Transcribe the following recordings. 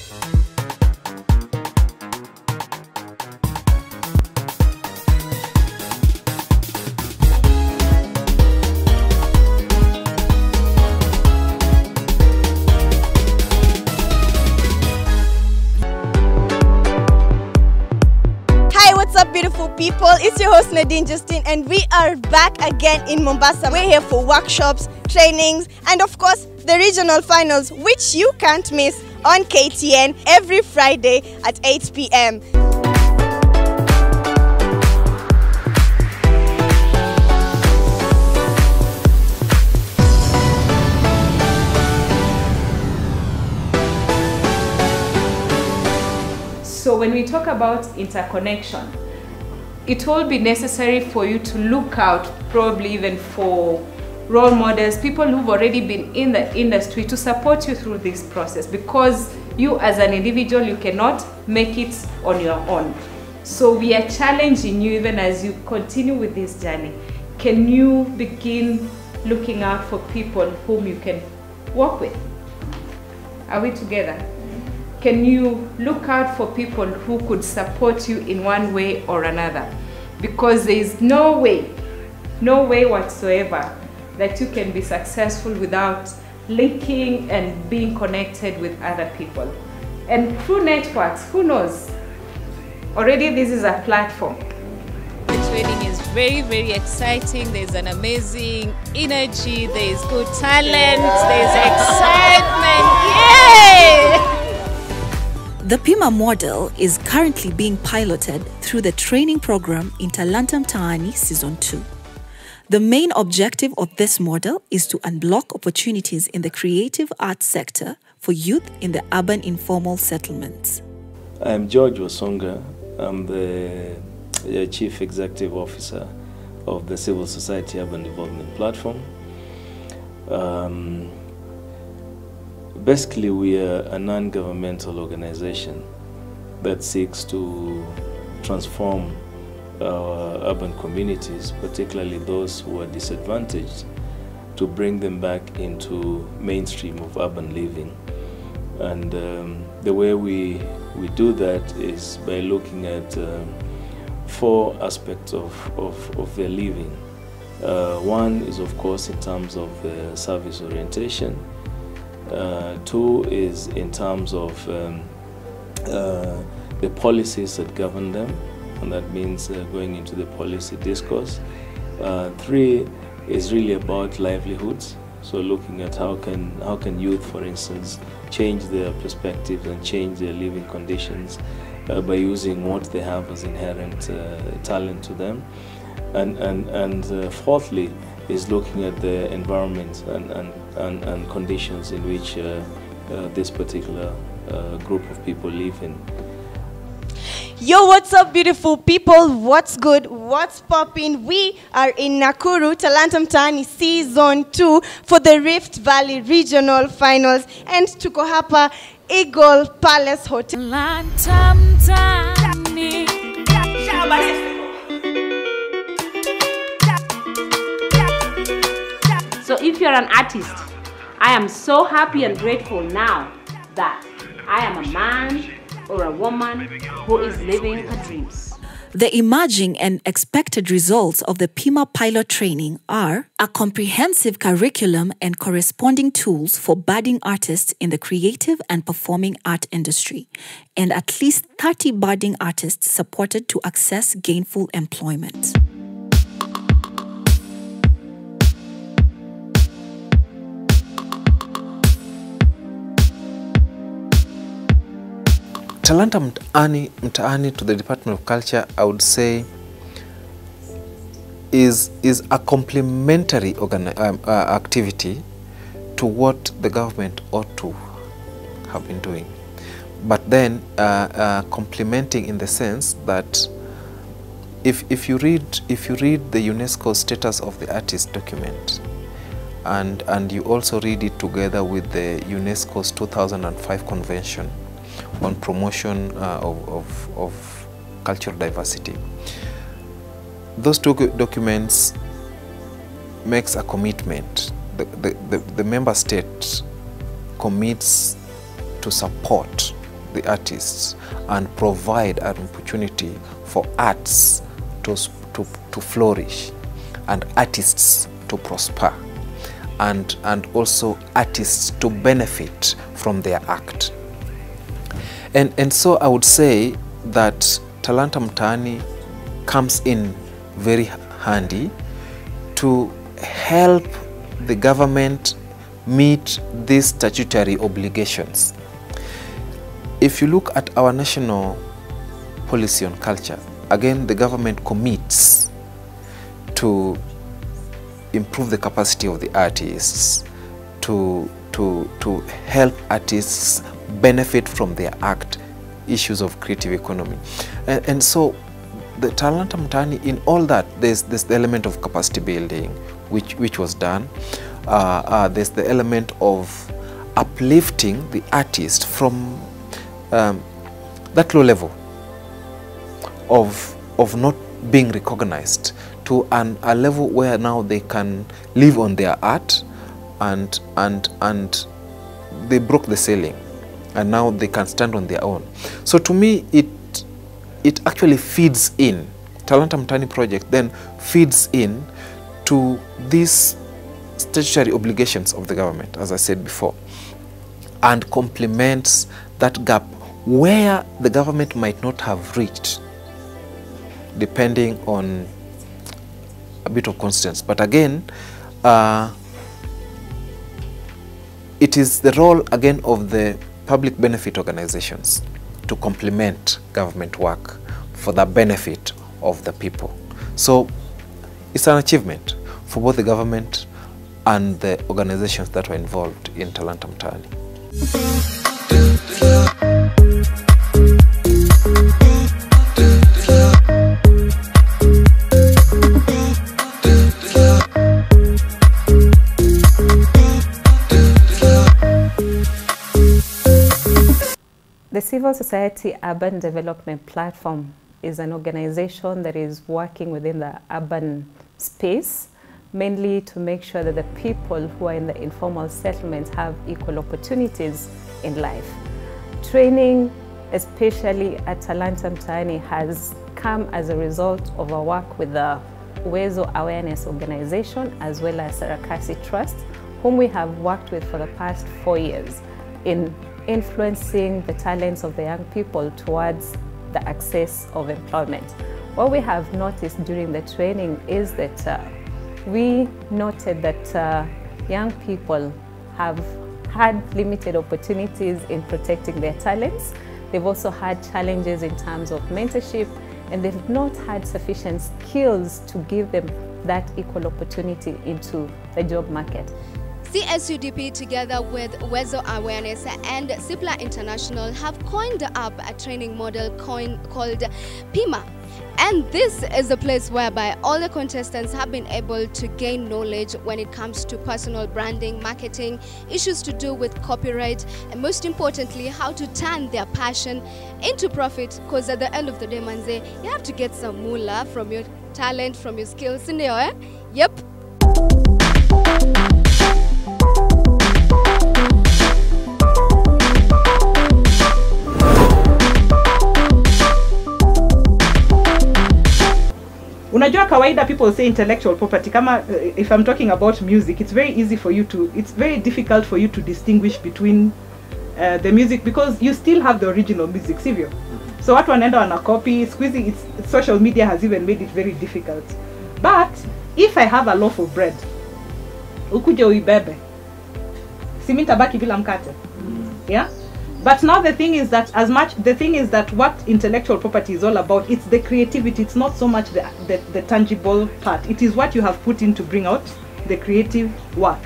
What's up, beautiful people? It's your host Nadine Justine, and we are back again in Mombasa. We're here for workshops, trainings, and of course the regional finals, which you can't miss on KTN every Friday at 8 p.m. So when we talk about interconnection, it will be necessary for you to look out, probably even for role models, people who've already been in the industry, to support you through this process, because you as an individual, you cannot make it on your own. So we are challenging you, even as you continue with this journey. Can you begin looking out for people whom you can work with? Are we together? Can you look out for people who could support you in one way or another? Because there is no way whatsoever that you can be successful without linking and being connected with other people. And through networks, who knows? Already this is a platform. The training is very, very exciting. There's an amazing energy, there's good talent, there's excitement. Yay! The Pima model is currently being piloted through the training program in Talanta Mtaani Season 2. The main objective of this model is to unlock opportunities in the creative arts sector for youth in the urban informal settlements. I'm George Wasonga. I'm the Chief Executive Officer of the Civil Society Urban Development Platform. Basically, we are a non-governmental organization that seeks to transform our urban communities, particularly those who are disadvantaged, to bring them back into mainstream of urban living. And the way we do that is by looking at 4 aspects of their living. One is, of course, in terms of service orientation. 2 is in terms of the policies that govern them, and that means going into the policy discourse. 3 is really about livelihoods, so looking at how can youth, for instance, change their perspectives and change their living conditions by using what they have as inherent talent to them. And fourthly is looking at the environment and conditions in which this particular group of people live in. Yo, what's up, beautiful people? What's good? What's popping? We are in Nakuru, Talanta Mtaani Season 2 for the Rift Valley Regional Finals, and tuko hapa Eagle Palace Hotel. Talanta Mtaani. So if you're an artist, I am so happy and grateful now that I am a man or a woman who is living her dreams. The emerging and expected results of the Pima pilot training are a comprehensive curriculum and corresponding tools for budding artists in the creative and performing art industry, and at least 30 budding artists supported to access gainful employment. Talanta Mtaani to the Department of Culture, I would say, is a complementary activity to what the government ought to have been doing. But then complementing in the sense that if you read the UNESCO status of the artist document, and you also read it together with the UNESCO's 2005 convention on promotion of cultural diversity, those two documents makes a commitment. The member state commits to support the artists and provide an opportunity for arts to flourish and artists to prosper, and also artists to benefit from their act. And so I would say that Talanta Mtaani comes in very handy to help the government meet these statutory obligations. If you look at our national policy on culture, again, the government commits to improve the capacity of the artists, to help artists benefit from their act, issues of creative economy. And so the Talanta Mtaani, in all that, there's the element of capacity building, which was done. There's the element of uplifting the artist from that low level of not being recognized to a level where now they can live on their art, and they broke the ceiling and now they can stand on their own. So to me, it actually feeds in, Talanta Mtaani project then feeds in to these statutory obligations of the government, as I said before, and complements that gap where the government might not have reached, depending on a bit of constraints. But again, it is the role again of the public benefit organizations to complement government work for the benefit of the people. So it's an achievement for both the government and the organizations that were involved in Talanta Mtaani. The Civil Society Urban Development Platform is an organization that is working within the urban space, mainly to make sure that the people who are in the informal settlements have equal opportunities in life. Training, especially at Talanta Mtaani, has come as a result of our work with the Uwezo Awareness Organization as well as Sarakasi Trust, whom we have worked with for the past 4 years in influencing the talents of the young people towards the access of employment. What we have noticed during the training is that we noted that young people have had limited opportunities in protecting their talents. They've also had challenges in terms of mentorship, and they've not had sufficient skills to give them that equal opportunity into the job market. CSUDP, together with Uwezo Awareness and CIPLA International, have coined up a training model called Pima. And this is a place whereby all the contestants have been able to gain knowledge when it comes to personal branding, marketing, issues to do with copyright, and most importantly, how to turn their passion into profit. Because at the end of the day, manze, you have to get some moolah from your talent, from your skills. Yep. Unajua kawaida people say intellectual property. Kama if I'm talking about music, it's very difficult for you to distinguish between the music, because you still have the original music, sivyo? So watu wanaenda wana copy. Squeezy, social media has even made it very difficult. But if I have a loaf of bread, ukuje uibebe, si mimi nitabaki bila mkate. Yeah? But now the thing is that what intellectual property is all about, it's the creativity. It's not so much the tangible part. It is what you have put in to bring out the creative work.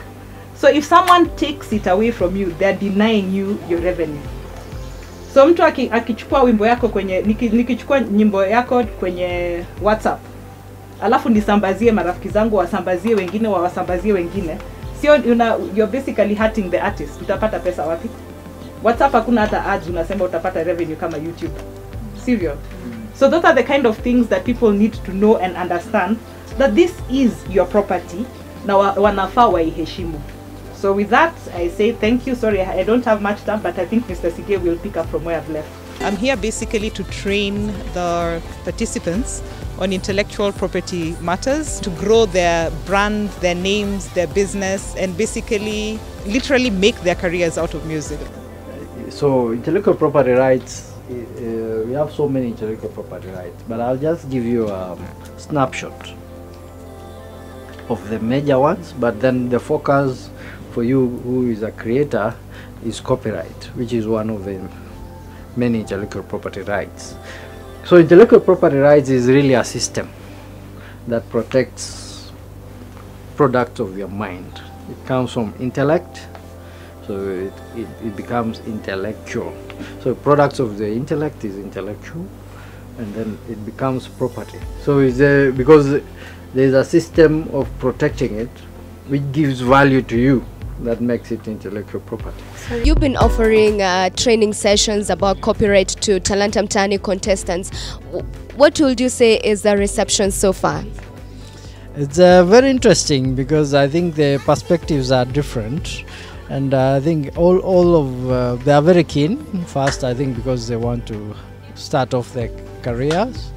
So if someone takes it away from you, they're denying you your revenue. So mtu akichukua wimbo yako kwenye, nikichukua nyimbo yako kwenye WhatsApp, alafu nisambazie marafiki zangu, wasambazie wengine, wasambazie wengine, sio you're basically hurting the artist. Utapata pesa wapi? WhatsApp hakuna hata ads unasema utapata revenue kama YouTube. Serious. So those are the kind of things that people need to know and understand, that this is your property na wanafaa waiheshimu. So with that, I say thank you. Sorry, I don't have much time, but I think Mr. Sige will pick up from where I've left. I'm here basically to train the participants on intellectual property matters, to grow their brand, their names, their business, and basically literally make their careers out of music. So intellectual property rights, we have so many intellectual property rights, but I'll just give you a snapshot of the major ones, but then the focus for you who is a creator is copyright, which is one of the many intellectual property rights. So intellectual property rights is really a system that protects products of your mind. It comes from intellect, so it becomes intellectual. So products of the intellect is intellectual, and then it becomes property. So it's because there's a system of protecting it which gives value to you, that makes it intellectual property. You've been offering training sessions about copyright to Talanta Mtaani contestants. What would you say is the reception so far? It's very interesting because I think the perspectives are different, and I think all of they are very keen. First, I think because they want to start off their careers,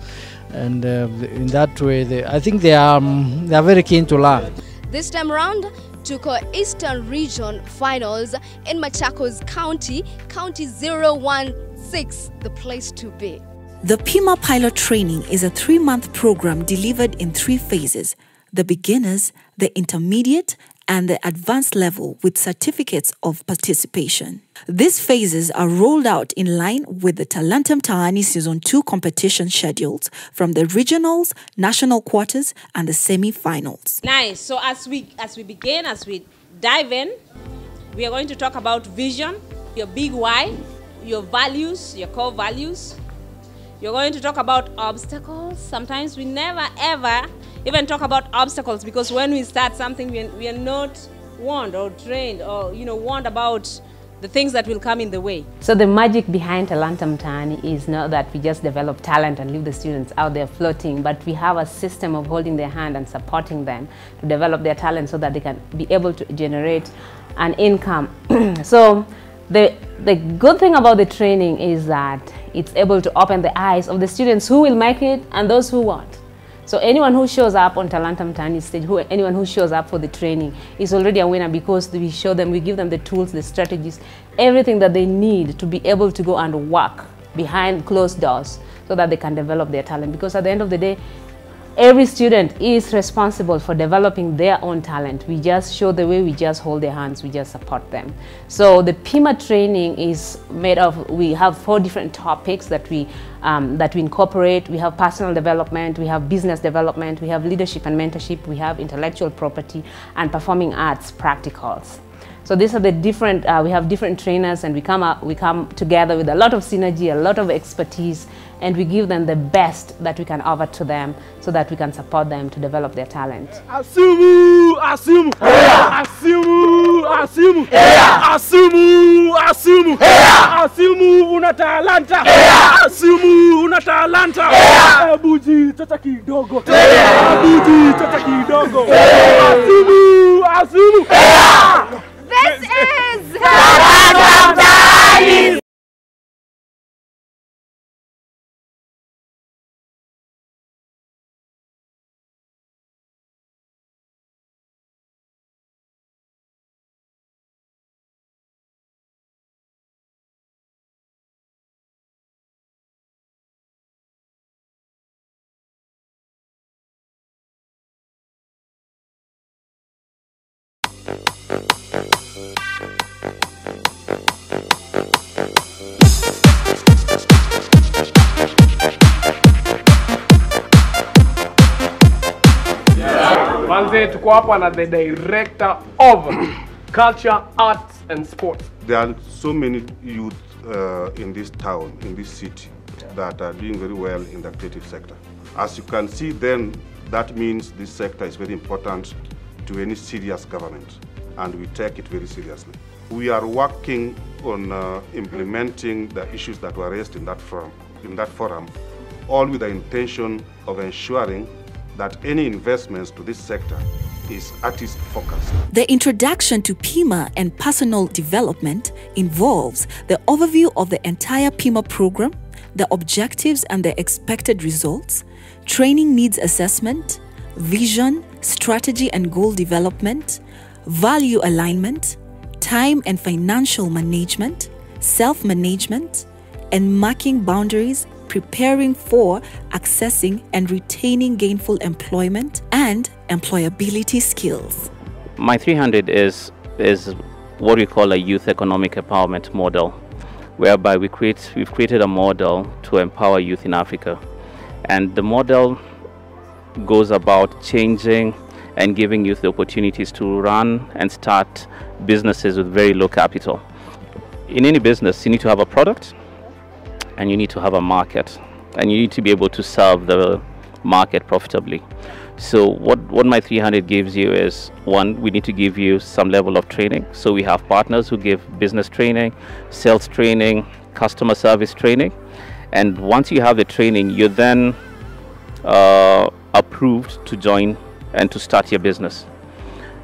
and in that way, I think they are very keen to learn. This time around, took our Eastern Region Finals in Machakos County, County 016, the place to be. The Pima pilot training is a 3-month program delivered in 3 phases: the beginners, the intermediate, and the advanced level, with certificates of participation. These phases are rolled out in line with the Talanta Mtaani Season 2 competition schedules from the regionals, national quarters, and the semi-finals. Nice. So as we begin, as we dive in, we are going to talk about vision, your big why, your values, your core values. You're going to talk about obstacles. Sometimes we never ever even talk about obstacles, because when we start something, we are not warned or trained or warned about the things that will come in the way. So the magic behind Talanta Mtaani is not that we just develop talent and leave the students out there floating, but we have a system of holding their hand and supporting them to develop their talent so that they can be able to generate an income. So the good thing about the training is that it's able to open the eyes of the students who will make it and those who won't. So anyone who shows up on Talanta Mtaani stage, anyone who shows up for the training is already a winner, because we show them, we give them the tools, the strategies, everything that they need to be able to go and work behind closed doors so that they can develop their talent. Because at the end of the day, every student is responsible for developing their own talent. We just show the way, we just hold their hands, we just support them. So the Pima training is made of, we have 4 different topics that we incorporate. We have personal development, we have business development, we have leadership and mentorship, we have intellectual property, and performing arts practicals. So these are the different, we have different trainers, and we come together with a lot of synergy, a lot of expertise, and we give them the best that we can offer to them so that we can support them to develop their talent. Asimu, asimu, asimu, asimu, asimu, asimu, asimu, una talanta, asimu, una talanta, abuji, tata kidogo, abuji, tata kidogo, asimu, asimu. This is Talanta Mtaani. Manze, tuko hapa na the director of culture, arts and sports. There are so many youth in this town, in this city, that are doing very well in the creative sector. As you can see then, that means this sector is very important to any serious government, and we take it very seriously. We are working on implementing the issues that were raised in that forum, all with the intention of ensuring that any investments to this sector is artist-focused. The introduction to Pima and personal development involves the overview of the entire Pima program, the objectives and the expected results, training needs assessment, vision, strategy and goal development, value alignment, time and financial management, self-management, and marking boundaries, preparing for accessing and retaining gainful employment and employability skills. My 300 is what we call a youth economic empowerment model, whereby we've created a model to empower youth in Africa. And the model goes about changing and giving youth the opportunities to run and start businesses with very low capital. In any business, you need to have a product and you need to have a market, and you need to be able to serve the market profitably. So what my 300 gives you is, one, we need to give you some level of training. So we have partners who give business training, sales training, customer service training. And once you have the training, you're then approved to join and to start your business.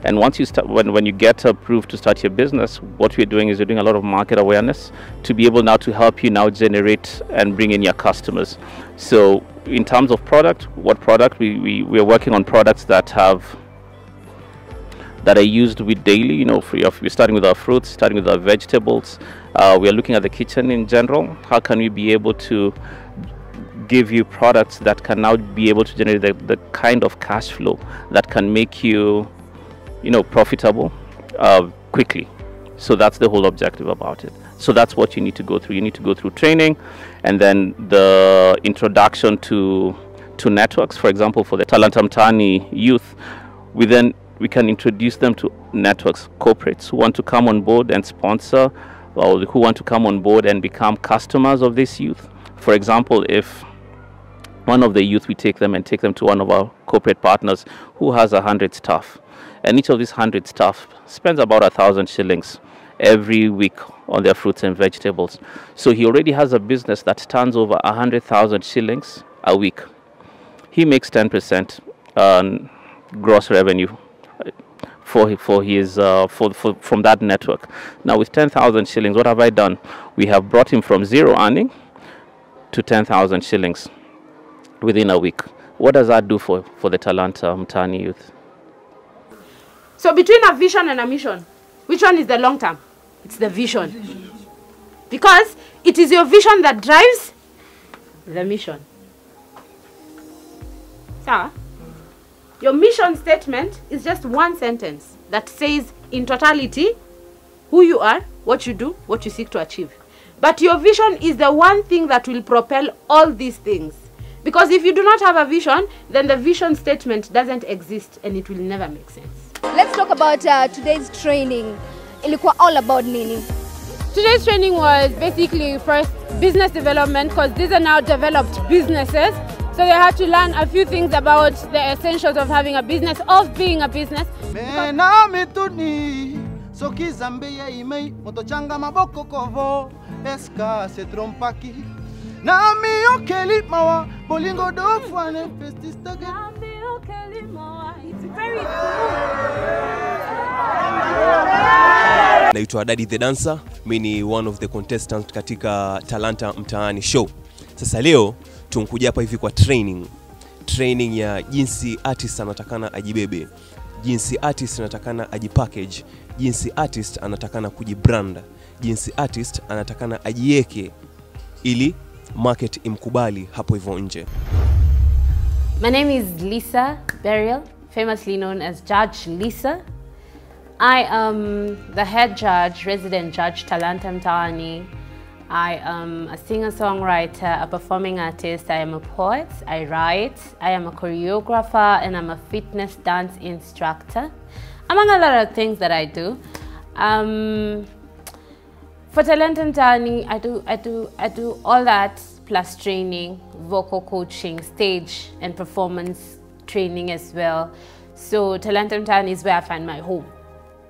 And once you start, when you get approved to start your business, what we're doing is we're doing a lot of market awareness to be able now to help you now generate and bring in your customers. So in terms of product, what product we're working on products that are used with daily. You know, we're starting with our fruits, starting with our vegetables. We are looking at the kitchen in general. How can we be able to give you products that can now be able to generate the kind of cash flow that can make you, profitable quickly. So that's the whole objective about it. So that's what you need to go through. You need to go through training, and then the introduction to networks. For example, for the Talanta Mtaani youth, we can introduce them to networks, corporates who want to come on board and sponsor, or who want to come on board and become customers of this youth. For example, if one of the youth, we take them to one of our corporate partners who has 100 staff, and each of these 100 staff spends about 1,000 shillings every week on their fruits and vegetables. So he already has a business that turns over 100,000 shillings a week. He makes 10% gross revenue from that network. Now with 10,000 shillings, what have I done? We have brought him from zero earning to 10,000 shillings within a week. What does that do for the Talanta Mtaani youth? So between a vision and a mission, which one is the long term? It's the vision. Because it is your vision that drives the mission. So, your mission statement is just one sentence that says in totality who you are, what you do, what you seek to achieve. But your vision is the one thing that will propel all these things. Because if you do not have a vision, then the vision statement doesn't exist and it will never make sense. Let's talk about today's training. Ilikuwa all about nini? Today's training was basically first business development, because these are now developed businesses. So they had to learn a few things about the essentials of having a business, of being a business. Naitwa Daddy the Dancer. Mimi ni one of the contestants katika Talanta Mtaani show. Sasa leo tunkuja hapa hivi kwa training ya jinsi artist anatakana ajibebe, jinsi artist anatakana ajipackage, jinsi artist anatakana kujibrand, jinsi artist anatakana ajieke ili market imkubali hapo hivyo nje. My name is Lisa Burial, famously known as Judge Lisa. I am the head judge, resident judge, Talanta Mtaani. I am a singer-songwriter, a performing artist, I am a poet, I write, I am a choreographer, and I'm a fitness dance instructor, among a lot of things that I do. For Talanta Mtaani, I do all that plus training, vocal coaching, stage and performance training as well. So Talanta Mtaani is where I find my home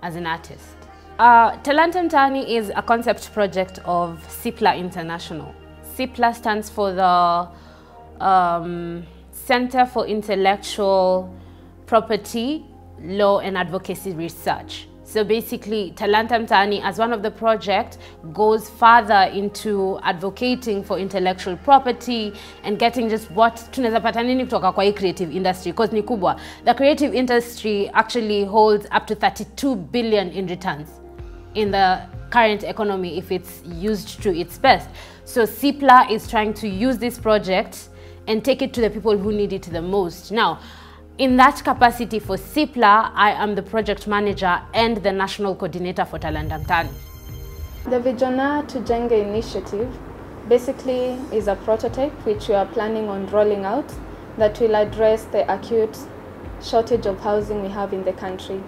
as an artist. Talanta Mtaani is a concept project of CIPLA International. CIPLA stands for the Center for Intellectual Property, Law and Advocacy Research. So basically, Talanta Mtaani, as one of the projects, goes further into advocating for intellectual property and getting just what tunaweza pata nini kutoka kwa creative industry, because ni kubwa. The creative industry actually holds up to 32 billion in returns in the current economy if it's used to its best. So CIPLA is trying to use this project and take it to the people who need it the most. Now, in that capacity for CIPLA, I am the project manager and the national coordinator for Talanta Mtaani. The Vijana Tujenge initiative basically is a prototype which we are planning on rolling out that will address the acute shortage of housing we have in the country.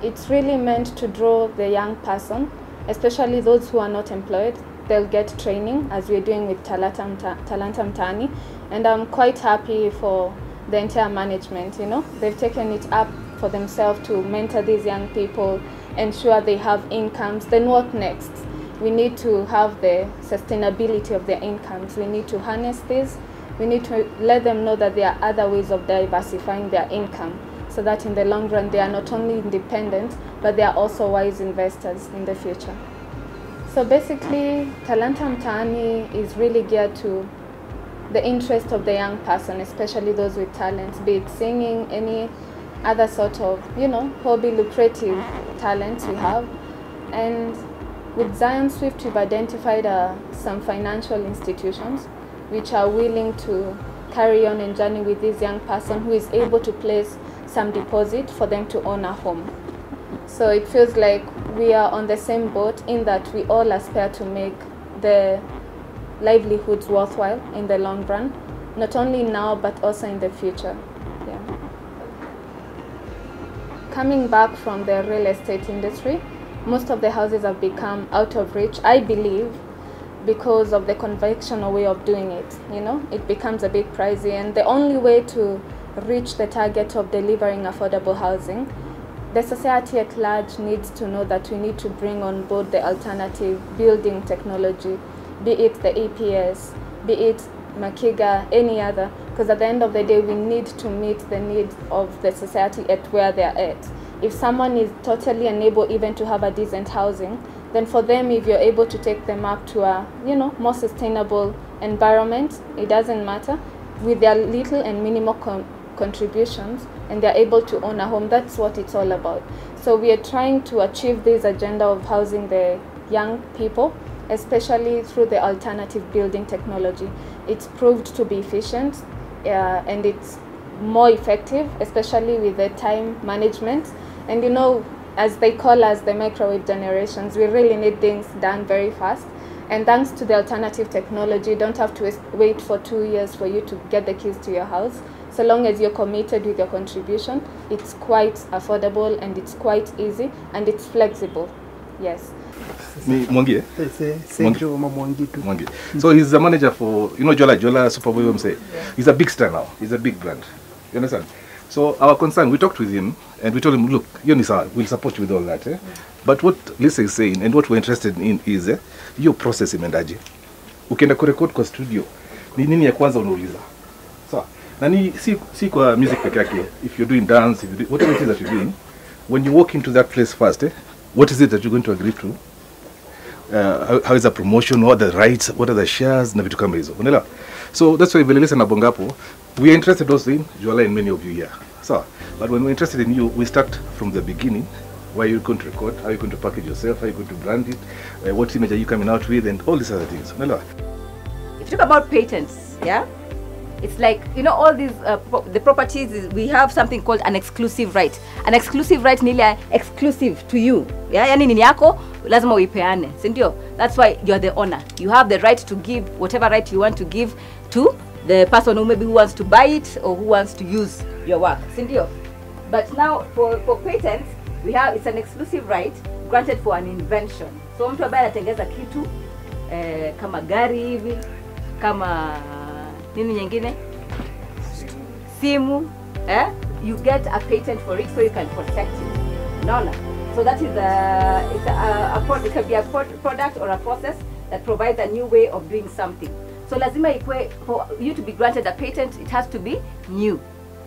It's really meant to draw the young person, especially those who are not employed. They'll get training as we're doing with Talanta Mtaani, and I'm quite happy for the entire management. You know, they've taken it up for themselves to mentor these young people, ensure they have incomes. Then what next? We need to have the sustainability of their incomes. We need to harness this. We need to let them know that there are other ways of diversifying their income, so that in the long run they are not only independent, but they are also wise investors in the future. So basically, Talanta Mtaani is really geared to the interest of the young person, especially those with talents, be it singing, any other sort of, you know, hobby, lucrative talents we have. And with Zion Swift, we've identified some financial institutions which are willing to carry on and journey with this young person who is able to place some deposit for them to own a home. So it feels like we are on the same boat in that we all aspire to make the livelihoods worthwhile in the long run, not only now but also in the future. Yeah. Coming back from the real estate industry, most of the houses have become out of reach, I believe, because of the conventional way of doing it. You know, it becomes a bit pricey, and the only way to reach the target of delivering affordable housing, the society at large needs to know that we need to bring on board the alternative building technology, be it the EPS, be it Makiga, any other, because at the end of the day we need to meet the needs of the society at where they are at. If someone is totally unable even to have a decent housing, then for them, if you're able to take them up to a, you know, more sustainable environment, it doesn't matter, with their little and minimal contributions, and they're able to own a home. That's what it's all about. So we are trying to achieve this agenda of housing the young people, especially through the alternative building technology. It's proved to be efficient and it's more effective, especially with the time management. And you know, as they call us the microwave generations, we really need things done very fast. And thanks to the alternative technology, you don't have to wait for 2 years for you to get the keys to your house. So long as you're committed with your contribution, it's quite affordable and it's quite easy and it's flexible. Yes. Mwangi, Mwangi. So he's the manager for, you know, Jola Superboy, say. He's a big star now. He's a big brand. You understand? So our concern, we talked with him and we told him, look, Yonisa, we'll support you with all that. But what Lisa is saying and what we're interested in is your process imendaje. Ukienda kurekod kwa studio, ni nini ya kwanza unauliza? So, na si kwa music peke yake. If you're doing dance, whatever it is that you're doing, when you walk into that place first, what is it that you're going to agree to? How is the promotion? What are the rights? What are the shares? Na vitu kama hizo. Unaelewa? So that's why Velelisa na Bongapo, we are interested also in Jola and many of you here. So, but when we're interested in you, we start from the beginning. Where you're going to record, how you're going to package yourself, how you're going to brand it, what image are you coming out with, and all these other things. Unaelewa? If you talk about patents, yeah, it's like, you know, all these the properties, we have something called an exclusive right. An exclusive right ni ile exclusive to you. Yeah, yani nini yako lazima uipeane, si ndio? That's why you're the owner. You have the right to give whatever right you want to give to the person who maybe who wants to buy it or who wants to use your work, si ndio? But now for patents, we have, it's an exclusive right granted for an invention. So mtu ambaye anatengeza kitu kama gari hivi, kama nini nyingine, simu, you get a patent for it so you can protect it. No. So that is it can be a product or a process that provides a new way of doing something. So lazima ikwe, for you to be granted a patent, it has to be new.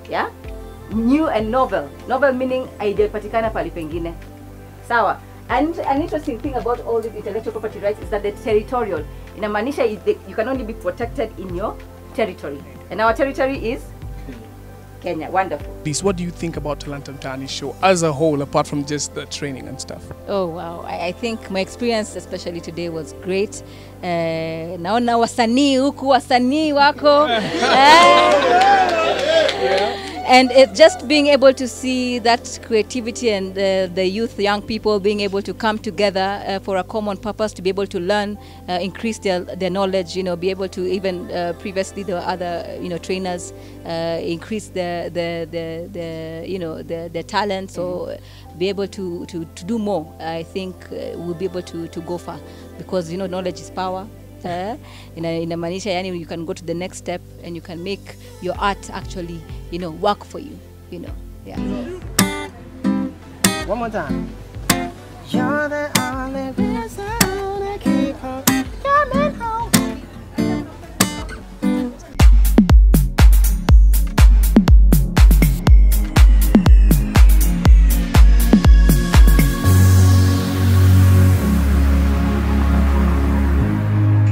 Yeah? New and novel. Novel meaning haijapatikana pali pengine. Sawa. And an interesting thing about all these intellectual property rights is that they're territorial. Inamaanisha you can only be protected in your territory. And our territory is Kenya. Wonderful. What do you think about Talanta Mtaani show as a whole, apart from just the training and stuff? Oh wow, I think my experience especially today was great. Naona wasanii huku, wasanii wako. And just being able to see that creativity and the youth, young people being able to come together for a common purpose, to be able to learn, increase their knowledge, be able to even previously there were other trainers, increase their talents, or be able to do more. I think we'll be able to go far, because knowledge is power. Inamaanisha yani you can go to the next step and you can make your art actually work for you. Yeah. One more time. You're the only reason I keep on coming home.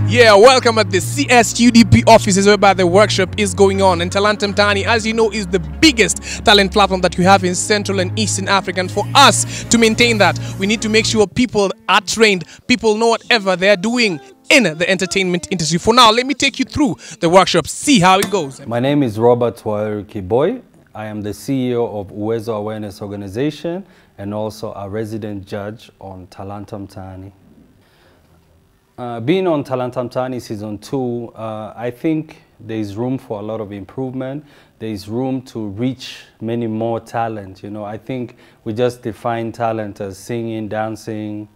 Yeah, welcome at the CSUDP offices whereby the workshop is going on. And Talanta Mtaani, as you know, is the biggest talent platform that we have in Central and Eastern Africa. And for us to maintain that, we need to make sure people are trained, people know whatever they're doing in the entertainment industry. For now, let me take you through the workshop, see how it goes. My name is Robert Kiboy. I am the CEO of Uwezo Awareness Organization and also a resident judge on Talanta Mtaani. Being on Talanta Mtaani Season 2, I think there is room for a lot of improvement. There is room to reach many more talent. I think we just define talent as singing, dancing.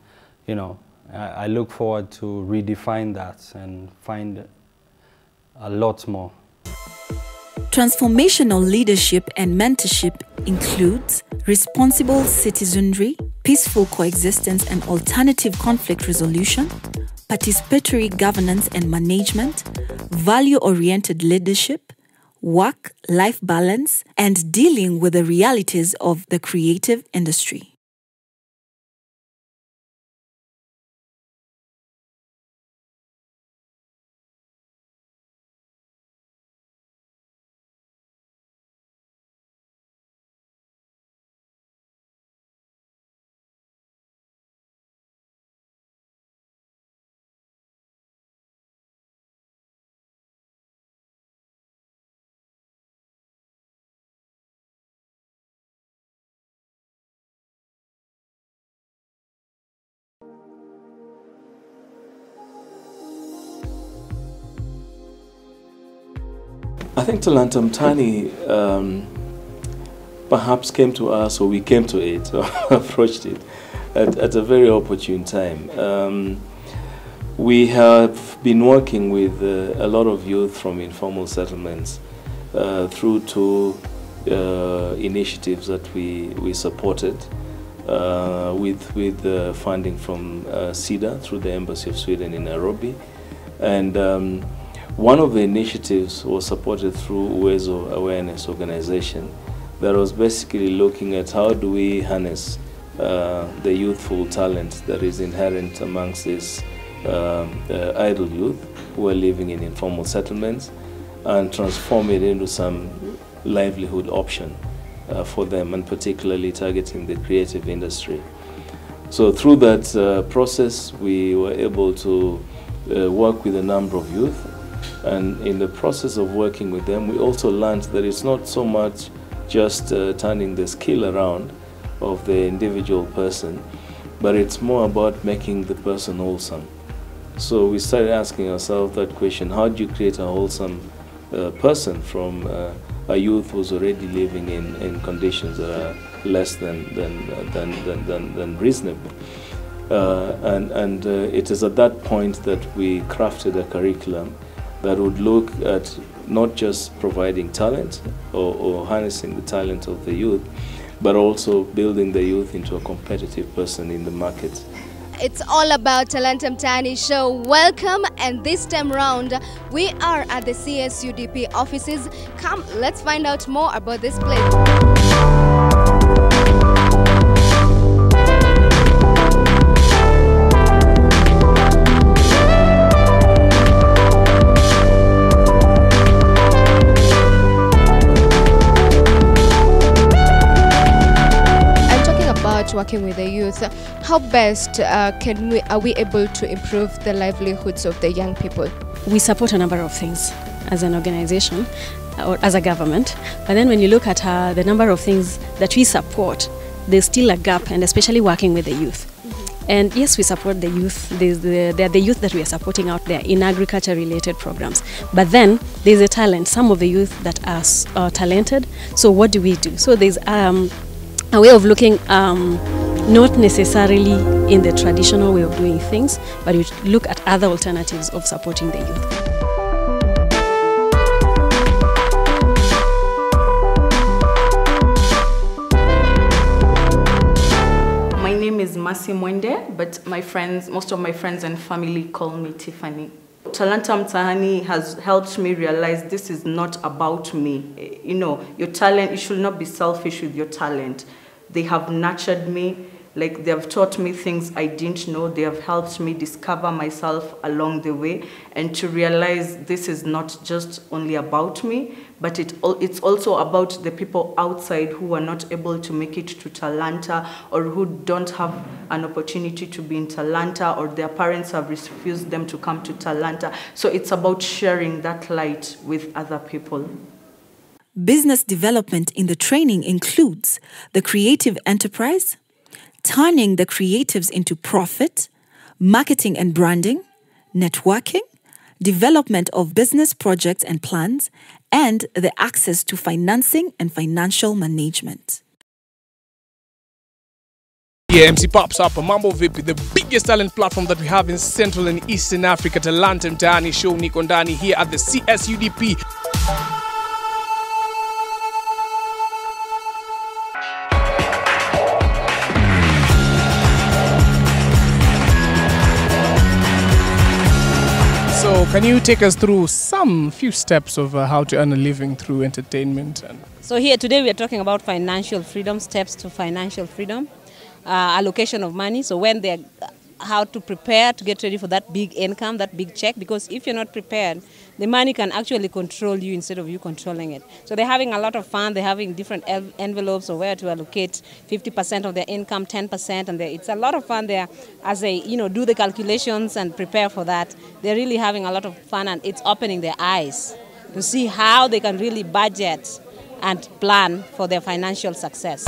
I look forward to redefine that and find a lot more. Transformational leadership and mentorship includes responsible citizenry, peaceful coexistence and alternative conflict resolution, participatory governance and management, value-oriented leadership, work-life balance, and dealing with the realities of the creative industry. I think Talanta Mtaani perhaps came to us, or we came to it, or approached it at a very opportune time. We have been working with a lot of youth from informal settlements through to initiatives that we supported with funding from SIDA through the Embassy of Sweden in Nairobi. And one of the initiatives was supported through Uwezo Awareness Organization that was basically looking at how do we harness the youthful talent that is inherent amongst this idle youth who are living in informal settlements and transform it into some livelihood option for them, and particularly targeting the creative industry. So through that process, we were able to work with a number of youth. And in the process of working with them, we also learned that it's not so much just turning the skill around of the individual person, but it's more about making the person wholesome. So we started asking ourselves that question: how do you create a wholesome person from a youth who's already living in conditions that are less than reasonable? And it is at that point that we crafted a curriculum that would look at not just providing talent or harnessing the talent of the youth, but also building the youth into a competitive person in the market. It's all about Talanta Mtaani show. Welcome, and this time round, we are at the CSUDP offices. Come, let's find out more about this place. Working with the youth, how best are we able to improve the livelihoods of the young people? We support a number of things as an organization or as a government, but then when you look at the number of things that we support, there's still a gap, and especially working with the youth. And yes, we support the youth. There are the youth that we are supporting out there in agriculture-related programs. But then there's a talent. Some of the youth that are talented. So what do we do? So there's a way of looking, not necessarily in the traditional way of doing things, but we look at other alternatives of supporting the youth. My name is Masi Mwende, but most of my friends and family call me Tiffany. Talanta Mtaani has helped me realize this is not about me. You know, your talent, you should not be selfish with your talent. They have nurtured me, like they have taught me things I didn't know. They have helped me discover myself along the way and to realize this is not just only about me, but it's also about the people outside who are not able to make it to Talanta or who don't have an opportunity to be in Talanta or their parents have refused them to come to Talanta. So it's about sharing that light with other people. Business development in the training includes the creative enterprise, turning the creatives into profit, marketing and branding, networking, development of business projects and plans, and the access to financing and financial management. Yeah, MC pops up, Mambo Vipi, the biggest talent platform that we have in Central and Eastern Africa, Talanta Mtaani show, Niko Ndani here at the CSUDP. So can you take us through few steps of how to earn a living through entertainment? So here today we are talking about financial freedom, steps to financial freedom, allocation of money. So when they're how to prepare to get ready for that big income, that big check, because if you're not prepared, the money can actually control you instead of you controlling it. So they're having a lot of fun. They're having different envelopes of where to allocate 50% of their income, 10%, and it's a lot of fun there as they do the calculations and prepare for that. They're really having a lot of fun, and it's opening their eyes to see how they can really budget and plan for their financial success.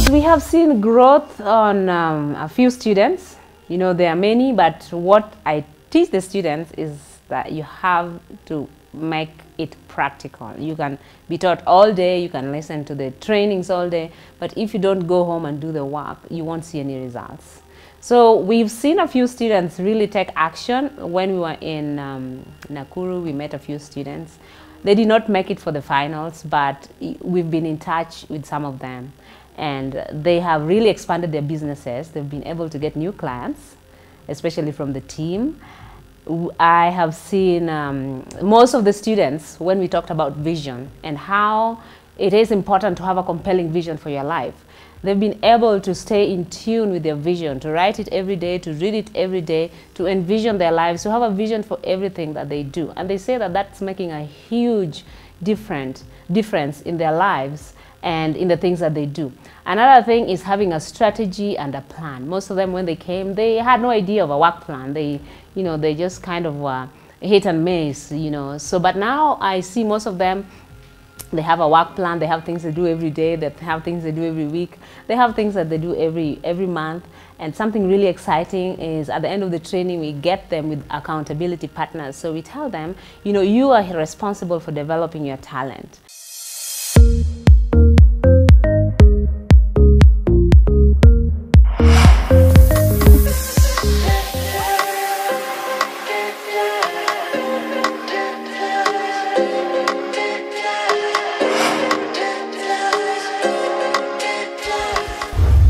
We have seen growth on a few students. There are many, but what I teach the students is that you have to make it practical. You can be taught all day, you can listen to the trainings all day, but if you don't go home and do the work, you won't see any results. So we've seen a few students really take action. When we were in Nakuru, we met a few students. They did not make it for the finals, but we've been in touch with some of them. And they have really expanded their businesses. They've been able to get new clients, especially from the team. I have seen most of the students, when we talked about vision and how it is important to have a compelling vision for your life, they've been able to stay in tune with their vision, to write it every day, to read it every day, to envision their lives, to have a vision for everything that they do. And they say that that's making a huge difference in their lives and in the things that they do. Another thing is having a strategy and a plan. Most of them, when they came, they had no idea of a work plan. They, you know, they just kind of hit and miss, you know. So, but now I see most of them, they have a work plan. They have things they do every day. They have things they do every week. They have things that they do every month. And something really exciting is at the end of the training, we get them with accountability partners. So we tell them, you know, you are responsible for developing your talent.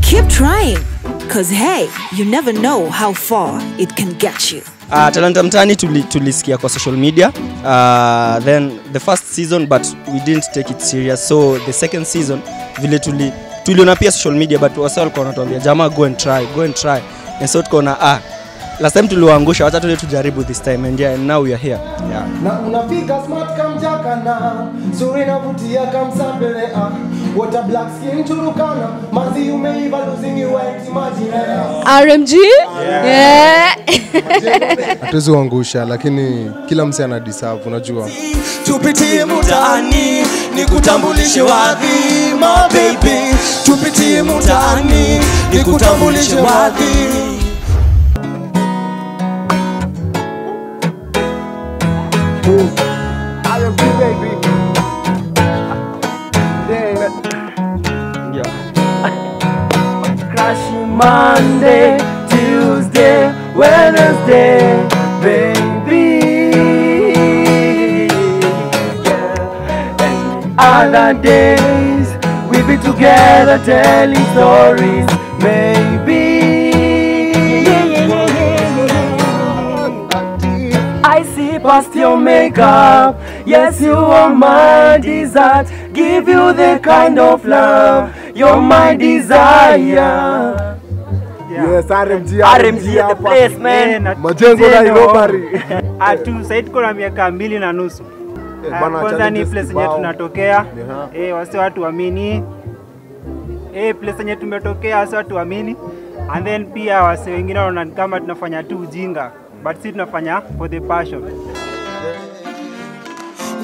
Keep trying, because hey, you never know how far it can get you. Talanta Mtaani tulisikia kwa social media, then the first season, but we didn't take it serious. So the second season, vile tuliona pia social media, but wasa walikuwa wanatuambia jamaa go and try. And so tukaona last time tuliwaangusha, wacha tujaribu this time, and yeah, and now we are here. Yeah. Na unafika smart kamjakana, suri navutia kamsambele what a black skin turukana, mazi umeiva losing you went imagine. RMG? Yeah. Hatuwezi kuangusha, lakini kila mse ana deserve, unajua. Tupitie mtaani, nikutambulishe wadhi, my baby. Tupitie mtaani, nikutambulishe wadhi. RMG baby. Crashing Monday, Tuesday, Wednesday, baby. And other days we be together telling stories, maybe. I see past your makeup. Yes, you are my desire. Give you the kind of love you're my desire. Yes, RMG at the place, man. Majengo Nairobi. Atu said kuna miaka 2 na nusu. Kwanza ni place yenye tunatokea. Wase watu waamini. Place yenye tumetokea wase watu waamini. And then pia wase wengine wanaona kama tunafanya tu ujinga. But sisi tunafanya for the passion.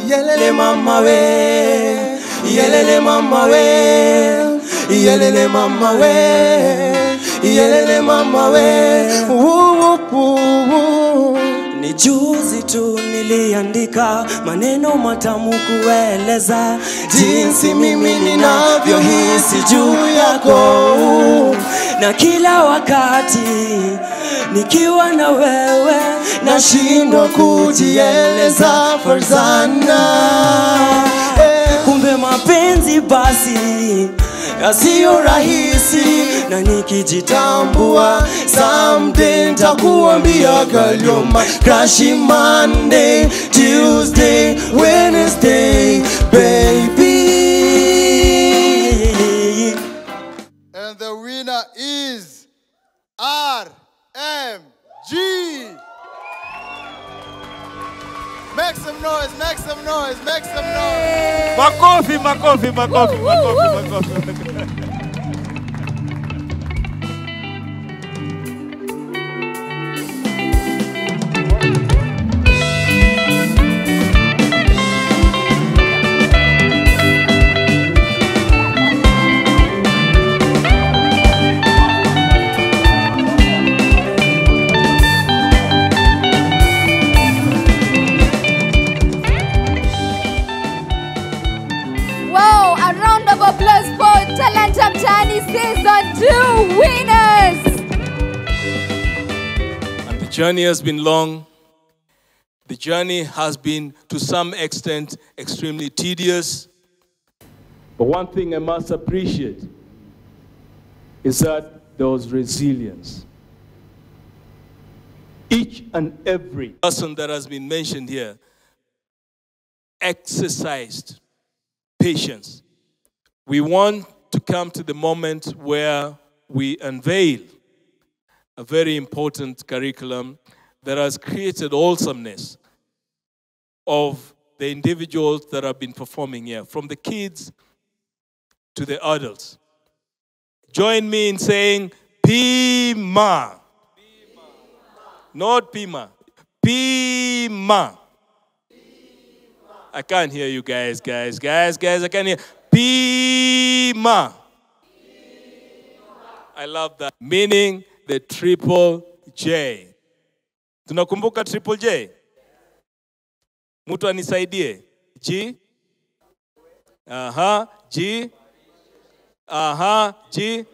Yelele mama we, yelele mama we, yelele mama we, yelele mama we. Ni juzi tu niliandika maneno matamu kueleza jinsi mimi ninavyohisi juu yako, na kila wakati nikiwa na wewe nashindwa kujieleza farzana. Kumbe mapenzi basi yasiyo rahisi, na nikijitambua someday nitakuambia kalioma. Crashing Monday, Tuesday, Wednesday, baby. And the winner is RMG. Make some noise, make some noise, make some noise. Makofi. Wow, a round of applause for Talanta Mtaani Season 2 winners. And the journey has been long. The journey has been, to some extent, extremely tedious. But one thing I must appreciate is that there was resilience. Each and every person that has been mentioned here exercised patience. We want to come to the moment where we unveil a very important curriculum that has created awesomeness of the the individuals that have been performing here, from the kids to the adults. Join me in saying Pima. Not Pima. Pima. I can't hear you guys, I can't hear. Pima. I love that. Meaning the triple J. Tunakumbuka triple J? Mtu anisaidie. G. G. G.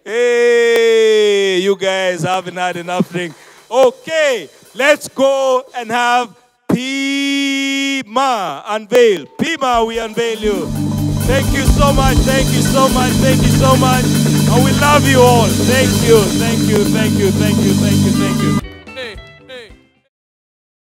Hey, you guys haven't had enough drink. Okay, let's go and have Pima unveil. Pima, we unveil you. Thank you so much, thank you so much, thank you so much. And we love you all. Thank you, thank you, thank you, thank you, thank you, thank you.